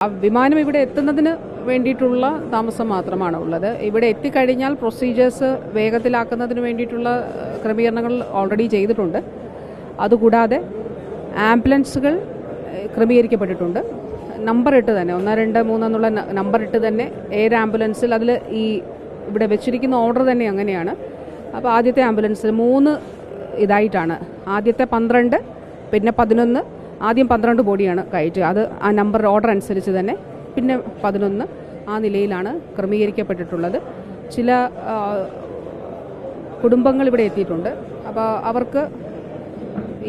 വിമാനം ഇവിടെ എത്തുന്നതിന് വേണ്ടിയിട്ടുള്ള താമസം മാത്രമാണ് ഉള്ളത്. ഇവിടെ എത്തിക്കഴിഞ്ഞാൽ പ്രൊസീജിയേഴ്സ് വേഗത്തിലാക്കുന്നതിന് വേണ്ടിയിട്ടുള്ള ക്രമീകരണങ്ങൾ ഓൾറെഡി ചെയ്തിട്ടുണ്ട്. അതുകൂടാതെ ആംബുലൻസുകൾ ക്രമീകരിക്കപ്പെട്ടിട്ടുണ്ട്. നമ്പർ ഇട്ട് തന്നെ 1, 2, 3 എന്നുള്ള നമ്പർ ഇട്ട് തന്നെ എയർ ആംബുലൻസിൽ അതിൽ ഈ ഇവിടെ വെച്ചിരിക്കുന്ന ഓർഡർ തന്നെ അങ്ങനെയാണ്. അപ്പോൾ ആദ്യത്തെ ആംബുലൻസിൽ 3 ഇതായിട്ടാണ്. ആദ്യത്തെ 12, പിന്നെ 11, ആദ്യം 12 ബോഡിയാണ് കയറ്റുക. അത് ആ നമ്പർ ഓർഡർ അനുസരിച്ച് തന്നെ പിന്നെ 11 ആ നിലയിലാണ് ക്രമീകരിക്കപ്പെട്ടിട്ടുള്ളത്. ചില കുടുംബങ്ങൾ ഇവിടെ എത്തിയിട്ടുണ്ട്. അപ്പോൾ അവർക്ക്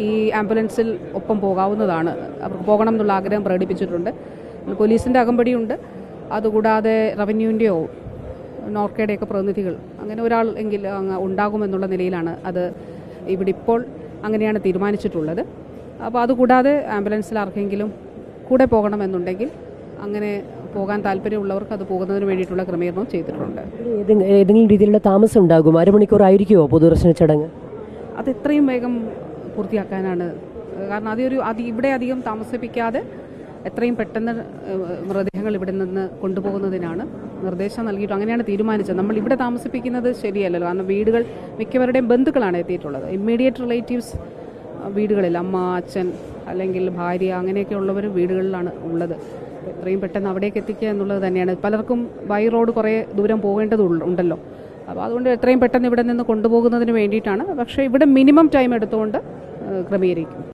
ഈ ആംബുലൻസിൽ ഒപ്പം പോകാവുന്നതാണ്. അവർക്ക് പോകണം എന്നുള്ള ആഗ്രഹം പ്രകടിപ്പിച്ചിട്ടുണ്ട്. പോലീസിൻ്റെ അകമ്പടിയുണ്ട്. അതുകൂടാതെ റവന്യൂവിൻ്റെയോ നോർക്കയുടെയൊക്കെ പ്രതിനിധികൾ അങ്ങനെ ഒരാൾ എങ്കിലും ഉണ്ടാകുമെന്നുള്ള നിലയിലാണ് അത് ഇവിടെ ഇപ്പോൾ അങ്ങനെയാണ് തീരുമാനിച്ചിട്ടുള്ളത്. അപ്പോൾ അതുകൂടാതെ ആംബുലൻസിൽ ആർക്കെങ്കിലും കൂടെ പോകണമെന്നുണ്ടെങ്കിൽ അങ്ങനെ പോകാൻ താല്പര്യമുള്ളവർക്ക് അത് പോകുന്നതിന് വേണ്ടിയിട്ടുള്ള ക്രമീകരണവും ചെയ്തിട്ടുണ്ട്. ഏതെങ്കിലും രീതിയിലുള്ള താമസം ഉണ്ടാകും? അരമണിക്കൂർ ആയിരിക്കുമോ പൊതുദർശന ചടങ്ങ്? അത് എത്രയും വേഗം പൂർത്തിയാക്കാനാണ്. കാരണം ഇവിടെ അധികം താമസിപ്പിക്കാതെ എത്രയും പെട്ടെന്ന് മൃതദേഹങ്ങൾ ഇവിടെ നിന്ന് കൊണ്ടുപോകുന്നതിനാണ് നിർദ്ദേശം നൽകിയിട്ട് അങ്ങനെയാണ് തീരുമാനിച്ചത്. നമ്മൾ ഇവിടെ താമസിപ്പിക്കുന്നത് ശരിയല്ലല്ലോ. കാരണം വീടുകൾ മിക്കവരുടെയും ബന്ധുക്കളാണ് എത്തിയിട്ടുള്ളത്. ഇമ്മീഡിയറ്റ് റിലേറ്റീവ്സ് വീടുകളിൽ അമ്മ, അച്ഛൻ അല്ലെങ്കിൽ ഭാര്യ അങ്ങനെയൊക്കെ ഉള്ളവർ വീടുകളിലാണ് ഉള്ളത്. എത്രയും പെട്ടെന്ന് അവിടേക്ക് എത്തിക്കുക എന്നുള്ളത് തന്നെയാണ്. പലർക്കും ബൈ റോഡ് കുറേ ദൂരം പോകേണ്ടതുണ്ടല്ലോ. അപ്പോൾ അതുകൊണ്ട് എത്രയും പെട്ടെന്ന് ഇവിടെ നിന്ന് കൊണ്ടുപോകുന്നതിന് വേണ്ടിയിട്ടാണ്. പക്ഷേ ഇവിടെ മിനിമം ടൈം എടുത്തുകൊണ്ട് ക്രമീകരിക്കും.